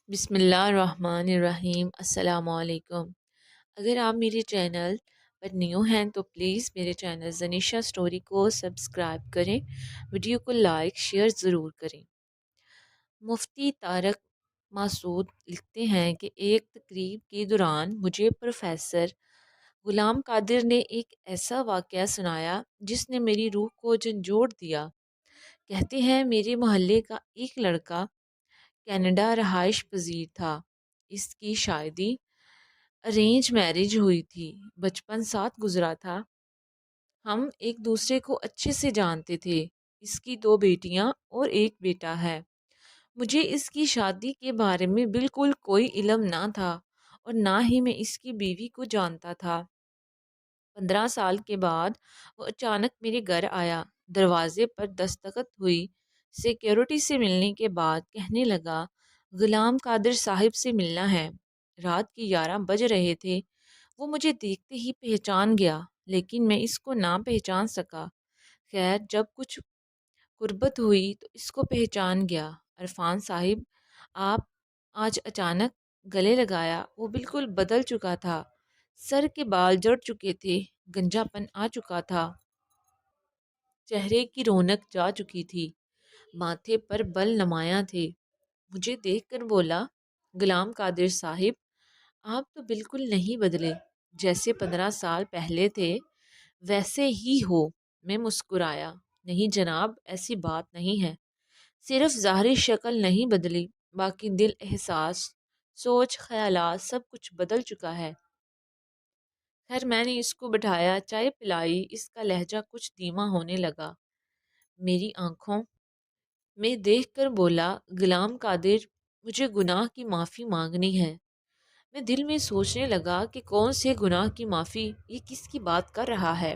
بسم اللہ الرحمن الرحیم۔ السلام علیکم۔ اگر آپ میرے چینل پر نیو ہیں تو پلیز میرے چینل زنیشا سٹوری کو سبسکرائب کریں، ویڈیو کو لائک شیئر ضرور کریں۔ مفتی طارق مسعود لکھتے ہیں کہ ایک تقریب کے دوران مجھے پروفیسر غلام قادر نے ایک ایسا واقعہ سنایا جس نے میری روح کو جھنجھوڑ دیا۔ کہتے ہیں میرے محلے کا ایک لڑکا کینیڈا رہائش پذیر تھا۔ اس کی شادی ارینج میرج ہوئی تھی، بچپن ساتھ گزرا تھا، ہم ایک دوسرے کو اچھے سے جانتے تھے۔ اس کی 2 بیٹیاں اور ایک بیٹا ہے۔ مجھے اس کی شادی کے بارے میں بالکل کوئی علم نہ تھا اور نہ ہی میں اس کی بیوی کو جانتا تھا۔ 15 سال کے بعد وہ اچانک میرے گھر آیا، دروازے پر دستخط ہوئی، سیکیورٹی سے ملنے کے بعد کہنے لگا غلام قادر صاحب سے ملنا ہے۔ رات کے 11 بج رہے تھے۔ وہ مجھے دیکھتے ہی پہچان گیا، لیکن میں اس کو نہ پہچان سکا۔ خیر جب کچھ قربت ہوئی تو اس کو پہچان گیا۔ عرفان صاحب آپ آج اچانک گلے لگایا۔ وہ بالکل بدل چکا تھا، سر کے بال جڑ چکے تھے، گنجا پن آ چکا تھا، چہرے کی رونق جا چکی تھی، ماتھے پر بل نمایاں تھے۔ مجھے دیکھ کر بولا غلام قادر صاحب آپ تو بالکل نہیں بدلے، جیسے 15 سال پہلے تھے ویسے ہی ہو۔ میں مسکرایا، نہیں جناب ایسی بات نہیں ہے، صرف ظاہری شکل نہیں بدلی، باقی دل، احساس، سوچ، خیالات سب کچھ بدل چکا ہے۔ خیر میں نے اس کو بٹھایا، چائے پلائی، اس کا لہجہ کچھ دھیما ہونے لگا، میری آنکھوں میں دیکھ کر بولا غلام قادر مجھے گناہ کی معافی مانگنی ہے۔ میں دل میں سوچنے لگا کہ کون سے گناہ کی معافی، یہ کس کی بات کر رہا ہے؟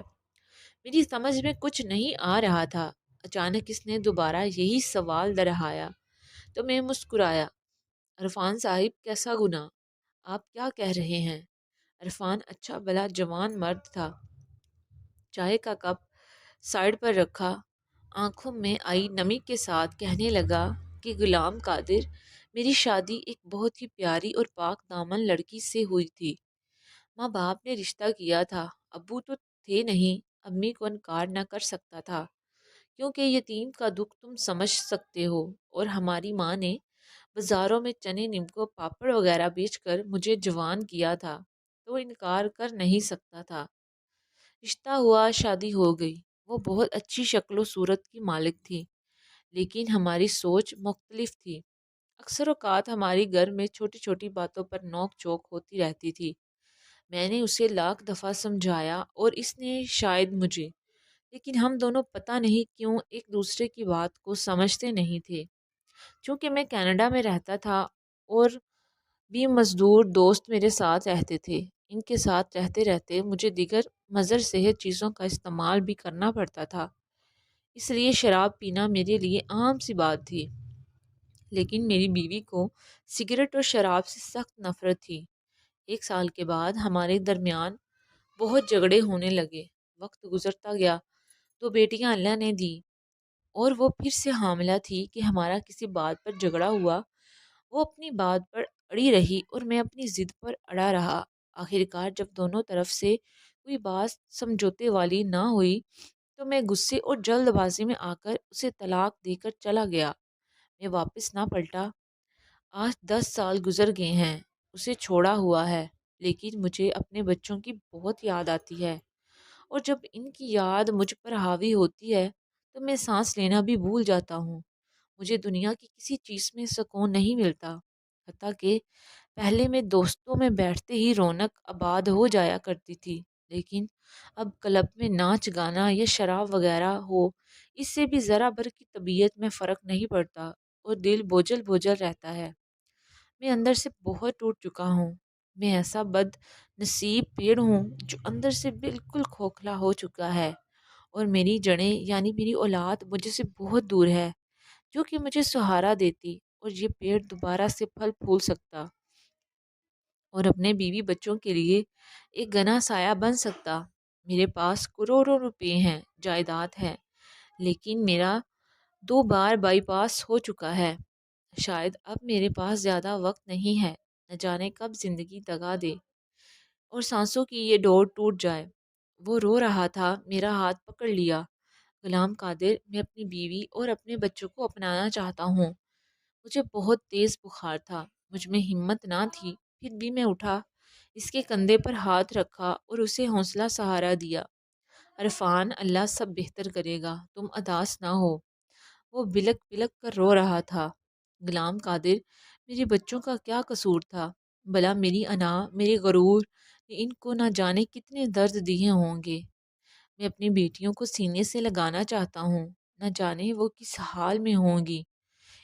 میری سمجھ میں کچھ نہیں آ رہا تھا۔ اچانک اس نے دوبارہ یہی سوال دہرایا تو میں مسکرایا۔ عرفان صاحب کیسا گناہ؟ آپ کیا کہہ رہے ہیں؟ عرفان اچھا بھلا جوان مرد تھا، چائے کا کپ سائڈ پر رکھا، آنکھوں میں آئی نمی کے ساتھ کہنے لگا کہ غلام قادر میری شادی ایک بہت ہی پیاری اور پاک دامن لڑکی سے ہوئی تھی۔ ماں باپ نے رشتہ کیا تھا، ابو تو تھے نہیں، امی کو انکار نہ کر سکتا تھا کیونکہ یتیم کا دکھ تم سمجھ سکتے ہو، اور ہماری ماں نے بازاروں میں چنے نمکو پاپڑ وغیرہ بیچ کر مجھے جوان کیا تھا، تو انکار کر نہیں سکتا تھا۔ رشتہ ہوا، شادی ہو گئی۔ وہ بہت اچھی شکل و صورت کی مالک تھی، لیکن ہماری سوچ مختلف تھی۔ اکثر اوقات ہماری گھر میں چھوٹی چھوٹی باتوں پر نوک چوک ہوتی رہتی تھی۔ میں نے اسے لاکھ دفعہ سمجھایا اور اس نے شاید مجھے، لیکن ہم دونوں پتہ نہیں کیوں ایک دوسرے کی بات کو سمجھتے نہیں تھے۔ چونکہ میں کینیڈا میں رہتا تھا اور بھی مزدور دوست میرے ساتھ رہتے تھے، ان کے ساتھ رہتے رہتے مجھے دیگر مضر صحت چیزوں کا استعمال بھی کرنا پڑتا تھا، اس لیے شراب پینا میرے لیے عام سی بات تھی۔ لیکن میری بیوی کو سگریٹ اور شراب سے سخت نفرت تھی۔ 1 سال کے بعد ہمارے درمیان بہت جھگڑے ہونے لگے، وقت گزرتا گیا، 2 بیٹیاں اللہ نے دی، اور وہ پھر سے حاملہ تھی کہ ہمارا کسی بات پر جھگڑا ہوا۔ وہ اپنی بات پر اڑی رہی اور میں اپنی ضد پر اڑا رہا۔ آخرکار جب دونوں طرف سے کوئی بات سمجھوتے والی نہ ہوئی تو میں غصے اور جلد بازی میں آ کر اسے طلاق دے کر چلا گیا۔ میں واپس نہ پلٹا۔ آج 10 سال گزر گئے ہیں، اسے چھوڑا ہوا ہے، لیکن مجھے اپنے بچوں کی بہت یاد آتی ہے، اور جب ان کی یاد مجھ پر حاوی ہوتی ہے تو میں سانس لینا بھی بھول جاتا ہوں۔ مجھے دنیا کی کسی چیز میں سکون نہیں ملتا، حتیٰ کہ پہلے میں دوستوں میں بیٹھتے ہی رونق آباد ہو جایا کرتی تھی، لیکن اب کلب میں ناچ گانا یا شراب وغیرہ ہو، اس سے بھی ذرا بھر کی طبیعت میں فرق نہیں پڑتا اور دل بوجھل بوجھل رہتا ہے۔ میں اندر سے بہت ٹوٹ چکا ہوں۔ میں ایسا بد نصیب پیڑ ہوں جو اندر سے بالکل کھوکھلا ہو چکا ہے، اور میری جڑیں یعنی میری اولاد مجھے سے بہت دور ہے، جو کہ مجھے سہارا دیتی اور یہ پیڑ دوبارہ سے پھل پھول سکتا اور اپنے بیوی بچوں کے لیے ایک گنا سایہ بن سکتا۔ میرے پاس کروڑوں روپے ہیں، جائیداد ہے، لیکن میرا 2 بار بائی پاس ہو چکا ہے۔ شاید اب میرے پاس زیادہ وقت نہیں ہے، نہ جانے کب زندگی دگا دے اور سانسوں کی یہ ڈور ٹوٹ جائے۔ وہ رو رہا تھا، میرا ہاتھ پکڑ لیا۔ غلام قادر، میں اپنی بیوی اور اپنے بچوں کو اپنانا چاہتا ہوں۔ مجھے بہت تیز بخار تھا، مجھ میں ہمت نہ تھی، پھر بھی میں اٹھا، اس کے کندھے پر ہاتھ رکھا اور اسے حوصلہ سہارا دیا۔ عرفان، اللہ سب بہتر کرے گا، تم اداس نہ ہو۔ وہ بلک بلک کر رو رہا تھا۔ غلام قادر، میرے بچوں کا کیا قصور تھا؟ بھلا میری انا، میرے غرور نے ان کو نہ جانے کتنے درد دیے ہوں گے۔ میں اپنی بیٹیوں کو سینے سے لگانا چاہتا ہوں، نہ جانے وہ کس حال میں ہوں گی،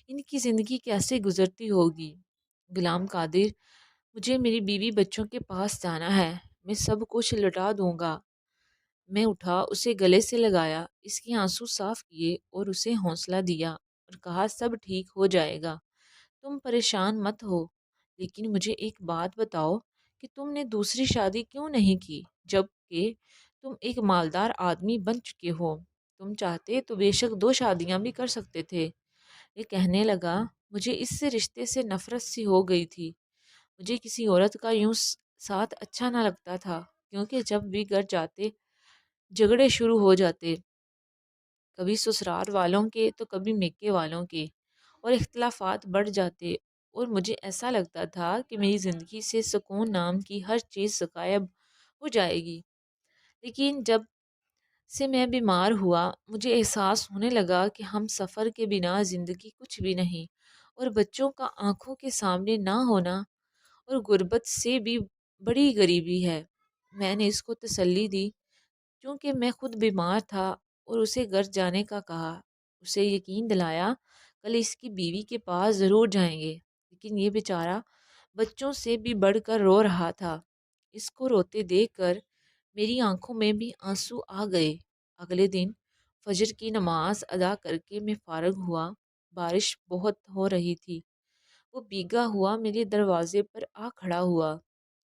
ان کی زندگی کیسے گزرتی ہوگی۔ غلام قادر، مجھے میری بیوی بچوں کے پاس جانا ہے، میں سب کچھ لٹا دوں گا۔ میں اٹھا، اسے گلے سے لگایا، اس کے آنسو صاف کیے اور اسے حوصلہ دیا اور کہا سب ٹھیک ہو جائے گا، تم پریشان مت ہو۔ لیکن مجھے ایک بات بتاؤ کہ تم نے دوسری شادی کیوں نہیں کی جب کہ تم ایک مالدار آدمی بن چکے ہو؟ تم چاہتے تو بے شک 2 شادیاں بھی کر سکتے تھے۔ یہ کہنے لگا، مجھے اس سے رشتے سے نفرت سی ہو گئی تھی۔ مجھے کسی عورت کا یوں ساتھ اچھا نہ لگتا تھا، کیونکہ جب بھی گھر جاتے جھگڑے شروع ہو جاتے، کبھی سسرال والوں کے تو کبھی میکے والوں کے، اور اختلافات بڑھ جاتے، اور مجھے ایسا لگتا تھا کہ میری زندگی سے سکون نام کی ہر چیز غائب ہو جائے گی۔ لیکن جب سے میں بیمار ہوا، مجھے احساس ہونے لگا کہ ہم سفر کے بنا زندگی کچھ بھی نہیں، اور بچوں کا آنکھوں کے سامنے نہ ہونا اور غربت سے بھی بڑی غریبی ہے۔ میں نے اس کو تسلی دی، چونکہ میں خود بیمار تھا، اور اسے گھر جانے کا کہا۔ اسے یقین دلایا کل اس کی بیوی کے پاس ضرور جائیں گے، لیکن یہ بیچارہ بچوں سے بھی بڑھ کر رو رہا تھا۔ اس کو روتے دیکھ کر میری آنکھوں میں بھی آنسو آ گئے۔ اگلے دن فجر کی نماز ادا کر کے میں فارغ ہوا۔ بارش بہت ہو رہی تھی۔ وہ بھیگا ہوا میرے دروازے پر آ کھڑا ہوا۔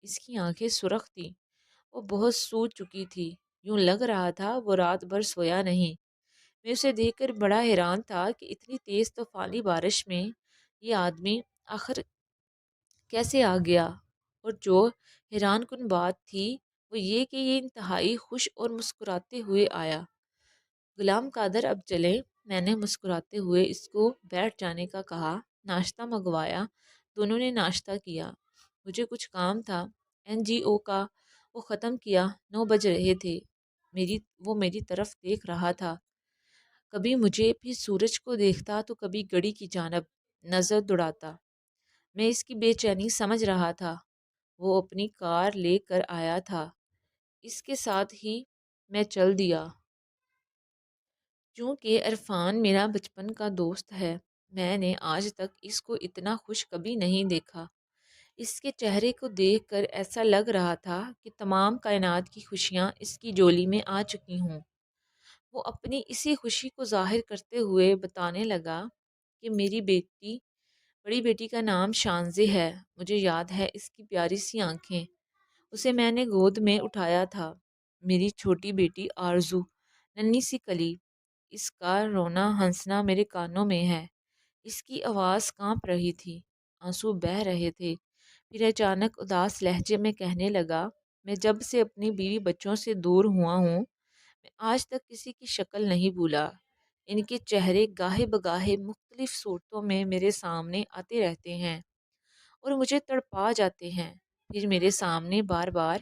اس کی آنکھیں سرخ تھیں، وہ بہت سو چکی تھی، یوں لگ رہا تھا وہ رات بھر سویا نہیں۔ میں اسے دیکھ کر بڑا حیران تھا کہ اتنی تیز طوفانی بارش میں یہ آدمی آخر کیسے آ گیا، اور جو حیران کن بات تھی وہ یہ کہ یہ انتہائی خوش اور مسکراتے ہوئے آیا۔ غلام قادر، اب چلیں، میں نے مسکراتے ہوئے اس کو بیٹھ جانے کا کہا۔ ناشتہ منگوایا، دونوں نے ناشتہ کیا۔ مجھے کچھ کام تھا NGO کا، وہ ختم کیا۔ 9 بج رہے تھے۔ وہ میری طرف دیکھ رہا تھا، کبھی مجھے پھر سورج کو دیکھتا تو کبھی گھڑی کی جانب نظر دوڑاتا۔ میں اس کی بے چینی سمجھ رہا تھا۔ وہ اپنی کار لے کر آیا تھا، اس کے ساتھ ہی میں چل دیا۔ چونکہ عرفان میرا بچپن کا دوست ہے، میں نے آج تک اس کو اتنا خوش کبھی نہیں دیکھا۔ اس کے چہرے کو دیکھ کر ایسا لگ رہا تھا کہ تمام کائنات کی خوشیاں اس کی جولی میں آ چکی ہوں۔ وہ اپنی اسی خوشی کو ظاہر کرتے ہوئے بتانے لگا کہ میری بڑی بیٹی کا نام شانزے ہے۔ مجھے یاد ہے اس کی پیاری سی آنکھیں۔ اسے میں نے گود میں اٹھایا تھا۔ میری چھوٹی بیٹی آرزو، ننھی سی کلی، اس کا رونا ہنسنا میرے کانوں میں ہے۔ اس کی آواز کانپ رہی تھی، آنسو بہہ رہے تھے۔ پھر اچانک اداس لہجے میں کہنے لگا، میں جب سے اپنی بیوی بچوں سے دور ہوا ہوں، میں آج تک کسی کی شکل نہیں بھولا۔ ان کے چہرے گاہے بگاہے مختلف صورتوں میں میرے سامنے آتے رہتے ہیں اور مجھے تڑپا جاتے ہیں۔ پھر میرے سامنے بار بار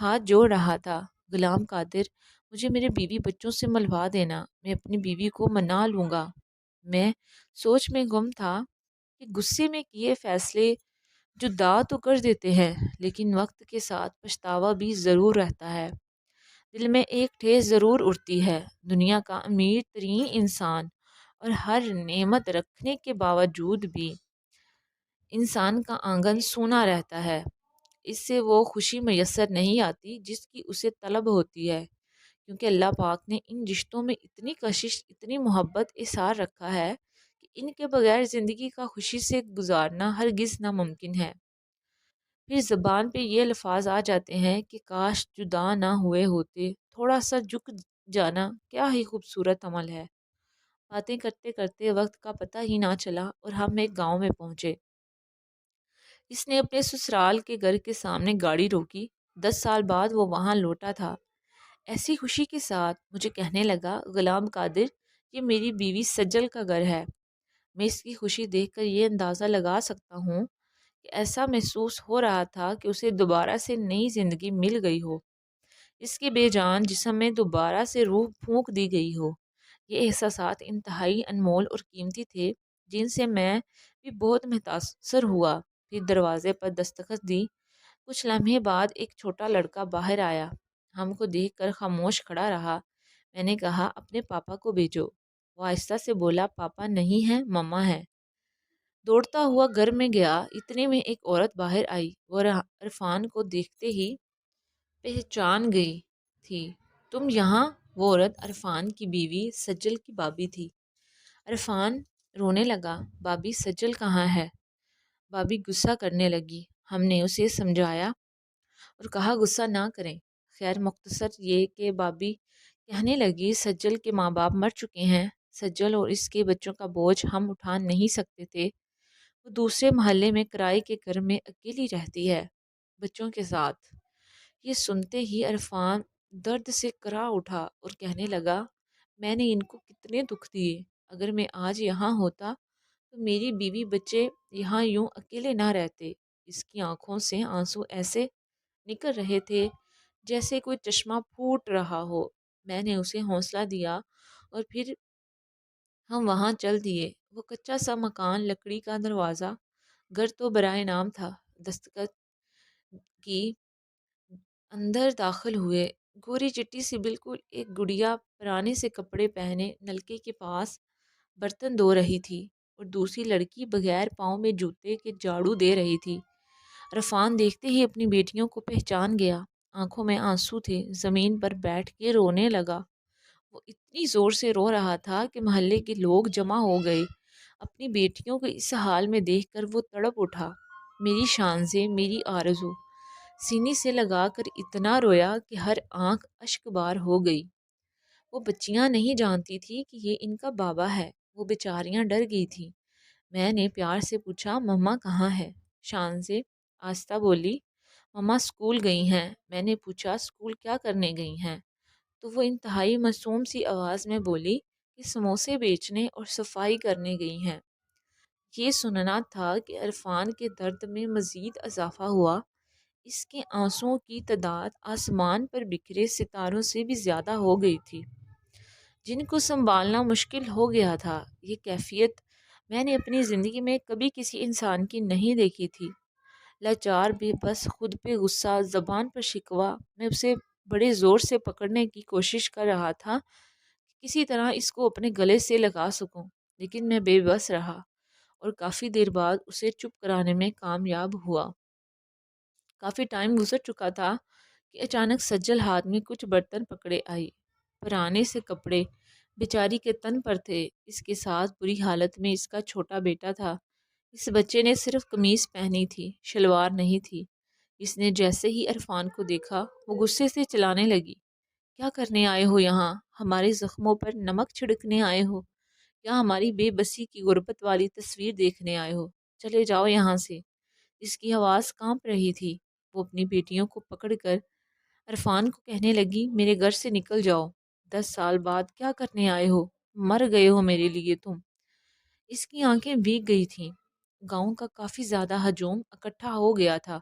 ہاتھ جوڑ رہا تھا، غلام قادر، مجھے میرے بیوی بچوں سے ملوا دینا، میں اپنی بیوی کو منا لوں گا۔ میں سوچ میں گم تھا کہ غصے میں کیے فیصلے جو دا تو کر دیتے ہیں، لیکن وقت کے ساتھ پچھتاوا بھی ضرور رہتا ہے۔ دل میں ایک ٹھیس ضرور اٹھتی ہے۔ دنیا کا امیر ترین انسان اور ہر نعمت رکھنے کے باوجود بھی انسان کا آنگن سونا رہتا ہے۔ اس سے وہ خوشی میسر نہیں آتی جس کی اسے طلب ہوتی ہے، کیونکہ اللہ پاک نے ان رشتوں میں اتنی کشش، اتنی محبت اثار رکھا ہے کہ ان کے بغیر زندگی کا خوشی سے گزارنا ہرگز ناممکن ہے۔ پھر زبان پہ یہ الفاظ آ جاتے ہیں کہ کاش جدا نہ ہوئے ہوتے، تھوڑا سا جھک جانا کیا ہی خوبصورت عمل ہے۔ باتیں کرتے کرتے وقت کا پتہ ہی نہ چلا اور ہم ایک گاؤں میں پہنچے۔ اس نے اپنے سسرال کے گھر کے سامنے گاڑی روکی۔ 10 سال بعد وہ وہاں لوٹا تھا۔ ایسی خوشی کے ساتھ مجھے کہنے لگا، غلام قادر، یہ میری بیوی سجل کا گھر ہے۔ میں اس کی خوشی دیکھ کر یہ اندازہ لگا سکتا ہوں کہ ایسا محسوس ہو رہا تھا کہ اسے دوبارہ سے نئی زندگی مل گئی ہو، اس کے بے جان جسم میں دوبارہ سے روح پھونک دی گئی ہو۔ یہ احساسات انتہائی انمول اور قیمتی تھے، جن سے میں بھی بہت متاثر ہوا۔ پھر دروازے پر دستخط دی۔ کچھ لمحے بعد ایک چھوٹا لڑکا باہر آیا، ہم کو دیکھ کر خاموش کھڑا رہا۔ میں نے کہا، اپنے پاپا کو بھیجو۔ وہ آہستہ سے بولا، پاپا نہیں ہے، مما ہے۔ دوڑتا ہوا گھر میں گیا۔ اتنے میں ایک عورت باہر آئی۔ وہ عرفان کو دیکھتے ہی پہچان گئی تھی۔ تم یہاں؟ وہ عورت عرفان کی بیوی سجل کی بابی تھی۔ عرفان رونے لگا۔ بابی، سجل کہاں ہے؟ بابی غصہ کرنے لگی۔ ہم نے اسے سمجھایا اور کہا غصہ نہ کریں۔ خیر مختصر یہ کہ بابی کہنے لگی، سجل کے ماں باپ مر چکے ہیں۔ سجل اور اس کے بچوں کا بوجھ ہم اٹھا نہیں سکتے تھے۔ وہ دوسرے محلے میں کرائے کے گھر میں اکیلی رہتی ہے، بچوں کے ساتھ۔ یہ سنتے ہی عرفان درد سے کرا اٹھا اور کہنے لگا، میں نے ان کو کتنے دکھ دیے۔ اگر میں آج یہاں ہوتا تو میری بیوی بچے یہاں یوں اکیلے نہ رہتے۔ اس کی آنکھوں سے آنسو ایسے نکل رہے تھے جیسے کوئی چشمہ پھوٹ رہا ہو۔ میں نے اسے حوصلہ دیا اور پھر ہم وہاں چل دیے۔ وہ کچا سا مکان، لکڑی کا دروازہ، گھر تو برائے نام تھا۔ دستخط کی اندر داخل ہوئے۔ گوری چٹی سی بالکل ایک گڑیا پرانے سے کپڑے پہنے نلکے کے پاس برتن دھو رہی تھی اور دوسری لڑکی بغیر پاؤں میں جوتے کے جھاڑو دے رہی تھی۔ عرفان دیکھتے ہی اپنی بیٹیوں کو پہچان گیا۔ آنکھوں میں آنسو تھے، زمین پر بیٹھ کے رونے لگا۔ وہ اتنی زور سے رو رہا تھا کہ محلے کے لوگ جمع ہو گئے۔ اپنی بیٹیوں کو اس حال میں دیکھ کر وہ تڑپ اٹھا۔ میری شانزیں، میری آرزو، سینے سے لگا کر اتنا رویا کہ ہر آنکھ اشک بار ہو گئی۔ وہ بچیاں نہیں جانتی تھی کہ یہ ان کا بابا ہے۔ وہ بیچاریاں ڈر گئی تھیں۔ میں نے پیار سے پوچھا، مما کہاں ہے؟ شانزیں آہستہ بولی، مما اسکول گئی ہیں۔ میں نے پوچھا، اسکول کیا کرنے گئی ہیں؟ تو وہ انتہائی معصوم سی آواز میں بولی کہ سموسے بیچنے اور صفائی کرنے گئی ہیں۔ یہ سننا تھا کہ عرفان کے درد میں مزید اضافہ ہوا۔ اس کے آنسوؤں کی تعداد آسمان پر بکھرے ستاروں سے بھی زیادہ ہو گئی تھی، جن کو سنبھالنا مشکل ہو گیا تھا۔ یہ کیفیت میں نے اپنی زندگی میں کبھی کسی انسان کی نہیں دیکھی تھی۔ لاچار، بے بس، خود پہ غصہ، زبان پر شکوہ۔ میں اسے بڑے زور سے پکڑنے کی کوشش کر رہا تھا کہ کسی طرح اس کو اپنے گلے سے لگا سکوں، لیکن میں بے بس رہا اور کافی دیر بعد اسے چپ کرانے میں کامیاب ہوا۔ کافی ٹائم گزر چکا تھا کہ اچانک سجل ہاتھ میں کچھ برتن پکڑے آئی۔ پرانے سے کپڑے بیچاری کے تن پر تھے۔ اس کے ساتھ بری حالت میں اس کا چھوٹا بیٹا تھا۔ اس بچے نے صرف قمیض پہنی تھی، شلوار نہیں تھی۔ اس نے جیسے ہی عرفان کو دیکھا، وہ غصے سے چلانے لگی، کیا کرنے آئے ہو یہاں؟ ہمارے زخموں پر نمک چھڑکنے آئے ہو یا ہماری بے بسی کی غربت والی تصویر دیکھنے آئے ہو؟ چلے جاؤ یہاں سے۔ اس کی آواز کانپ رہی تھی۔ وہ اپنی بیٹیوں کو پکڑ کر عرفان کو کہنے لگی، میرے گھر سے نکل جاؤ۔ 10 سال بعد کیا کرنے آئے ہو؟ مر گئے ہو میرے لیے تم۔ اس کی آنکھیں بھیگ گئی تھیں۔ گاؤں کا کافی زیادہ ہجوم اکٹھا ہو گیا تھا،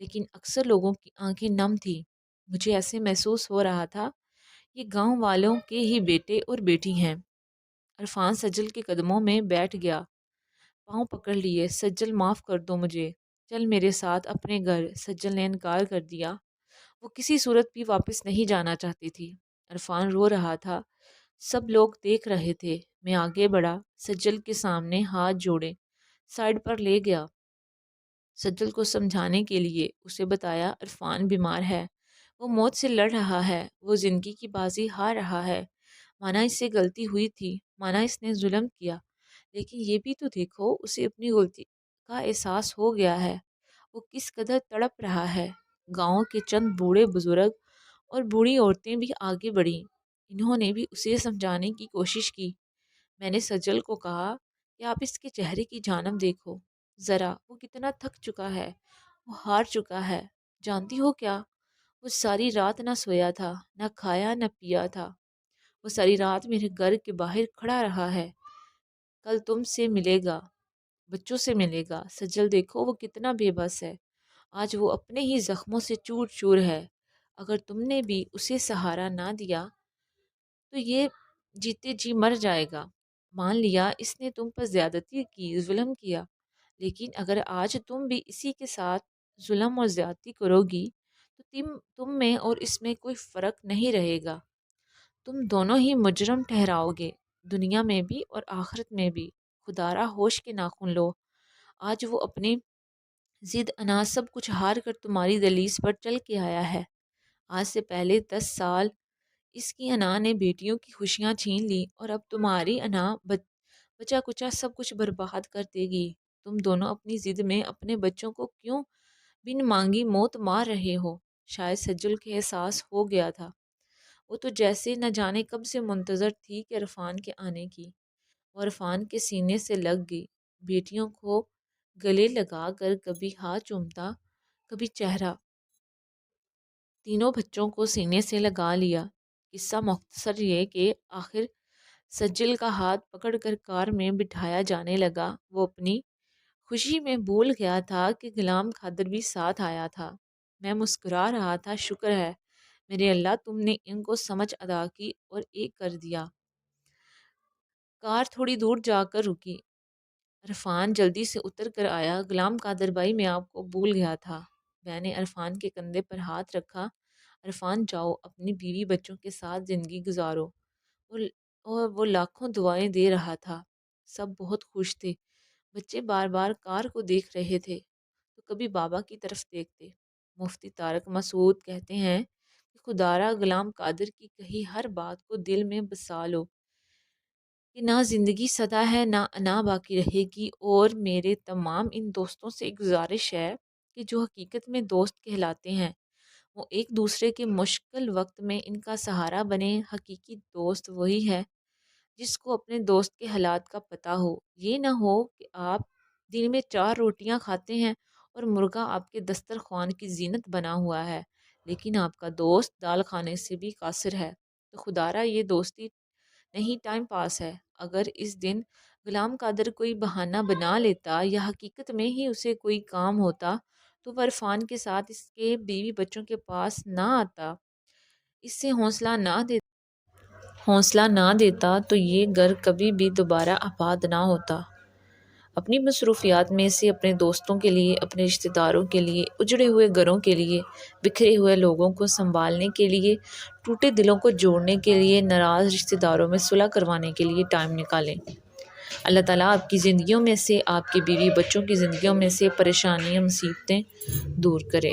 لیکن اکثر لوگوں کی آنکھیں نم تھیں۔ مجھے ایسے محسوس ہو رہا تھا یہ گاؤں والوں کے ہی بیٹے اور بیٹی ہیں۔ عرفان سجل کے قدموں میں بیٹھ گیا، پاؤں پکڑ لیے۔ سجل، معاف کر دو مجھے، چل میرے ساتھ اپنے گھر۔ سجل نے انکار کر دیا۔ وہ کسی صورت بھی واپس نہیں جانا چاہتی تھی۔ عرفان رو رہا تھا، سب لوگ دیکھ رہے تھے۔ میں آگے بڑھا، سجل کے سامنے ہاتھ جوڑے سائڈ پر لے گیا، سجل کو سمجھانے کے لیے۔ اسے بتایا، عرفان بیمار ہے، وہ موت سے لڑ رہا ہے، وہ زندگی کی بازی ہار رہا ہے۔ مانا اس سے غلطی ہوئی تھی، مانا اس نے ظلم کیا، لیکن یہ بھی تو دیکھو، اسے اپنی غلطی کا احساس ہو گیا ہے، وہ کس قدر تڑپ رہا ہے۔ گاؤں کے چند بوڑھے بزرگ اور بوڑھی عورتیں بھی آگے بڑھیں۔ انہوں نے بھی اسے سمجھانے کی کوشش کی۔ میں نے سجل کو کہا کہ آپ اس کے چہرے کی جانب دیکھو ذرا، وہ کتنا تھک چکا ہے، وہ ہار چکا ہے۔ جانتی ہو کیا، وہ ساری رات نہ سویا تھا، نہ کھایا نہ پیا تھا۔ وہ ساری رات میرے گھر کے باہر کھڑا رہا ہے۔ کل تم سے ملے گا، بچوں سے ملے گا۔ سجل دیکھو وہ کتنا بے بس ہے، آج وہ اپنے ہی زخموں سے چور چور ہے۔ اگر تم نے بھی اسے سہارا نہ دیا تو یہ جیتے جی مر جائے گا۔ مان لیا اس نے تم پر زیادتی کی، ظلم کیا، لیکن اگر آج تم بھی اسی کے ساتھ ظلم اور زیادتی کرو گی تو تم میں اور اس میں کوئی فرق نہیں رہے گا۔ تم دونوں ہی مجرم ٹھہراؤ گے، دنیا میں بھی اور آخرت میں بھی۔ خدارا ہوش کے ناخن لو، آج وہ اپنی ضد انا سب کچھ ہار کر تمہاری دہلیز پر چل کے آیا ہے۔ آج سے پہلے 10 سال اس کی انا نے بیٹیوں کی خوشیاں چھین لی، اور اب تمہاری انا بچا کچا سب کچھ برباد کر دے گی۔ تم دونوں اپنی ضد میں اپنے بچوں کو کیوں بن مانگی موت مار رہے ہو؟ شاید سجل کے احساس ہو گیا تھا، وہ تو جیسے نہ جانے کب سے منتظر تھی کہ عرفان کے آنے کی، اور عرفان کے سینے سے لگ گئی، بیٹیوں کو گلے لگا کر کبھی ہاتھ چومتا کبھی چہرہ، تینوں بچوں کو سینے سے لگا لیا۔ قصہ مختصر یہ کہ آخر سجل کا ہاتھ پکڑ کر کار میں بٹھایا جانے لگا۔ وہ اپنی خوشی میں بھول گیا تھا کہ غلام قادر بھی ساتھ آیا تھا۔ میں مسکرا رہا تھا، شکر ہے میرے اللہ، تم نے ان کو سمجھ ادا کی اور ایک کر دیا۔ کار تھوڑی دور جا کر رکی، عرفان جلدی سے اتر کر آیا۔ غلام قادر بھائی، میں آپ کو بھول گیا تھا۔ میں نے عرفان کے کندھے پر ہاتھ رکھا۔ عرفان جاؤ، اپنی بیوی بچوں کے ساتھ زندگی گزارو۔ اور وہ لاکھوں دعائیں دے رہا تھا۔ سب بہت خوش تھے۔ بچے بار بار کار کو دیکھ رہے تھے تو کبھی بابا کی طرف دیکھتے۔ مفتی طارق مسعود کہتے ہیں کہ خدارا غلام قادر کی کہی ہر بات کو دل میں بسا لو کہ نہ زندگی سدا ہے نہ انا باقی رہے گی۔ اور میرے تمام ان دوستوں سے ایک گزارش ہے کہ جو حقیقت میں دوست کہلاتے ہیں وہ ایک دوسرے کے مشکل وقت میں ان کا سہارا بنے۔ حقیقی دوست وہی ہے جس کو اپنے دوست کے حالات کا پتہ ہو۔ یہ نہ ہو کہ آپ دن میں 4 روٹیاں کھاتے ہیں اور مرغا آپ کے دسترخوان کی زینت بنا ہوا ہے، لیکن آپ کا دوست دال کھانے سے بھی قاصر ہے، تو خدارا یہ دوستی نہیں، ٹائم پاس ہے۔ اگر اس دن غلام قادر کوئی بہانہ بنا لیتا یا حقیقت میں ہی اسے کوئی کام ہوتا تو وہ عرفان کے ساتھ اس کے بیوی بچوں کے پاس نہ آتا، اس سے حوصلہ نہ دیتا تو یہ گھر کبھی بھی دوبارہ آباد نہ ہوتا۔ اپنی مصروفیات میں سے اپنے دوستوں کے لیے، اپنے رشتہ داروں کے لیے، اجڑے ہوئے گھروں کے لیے، بکھرے ہوئے لوگوں کو سنبھالنے کے لیے، ٹوٹے دلوں کو جوڑنے کے لیے، ناراض رشتہ داروں میں صلح کروانے کے لیے ٹائم نکالیں۔ اللہ تعالیٰ آپ کی زندگیوں میں سے، آپ کی بیوی بچوں کی زندگیوں میں سے پریشانیاں، مصیبتیں دور کرے۔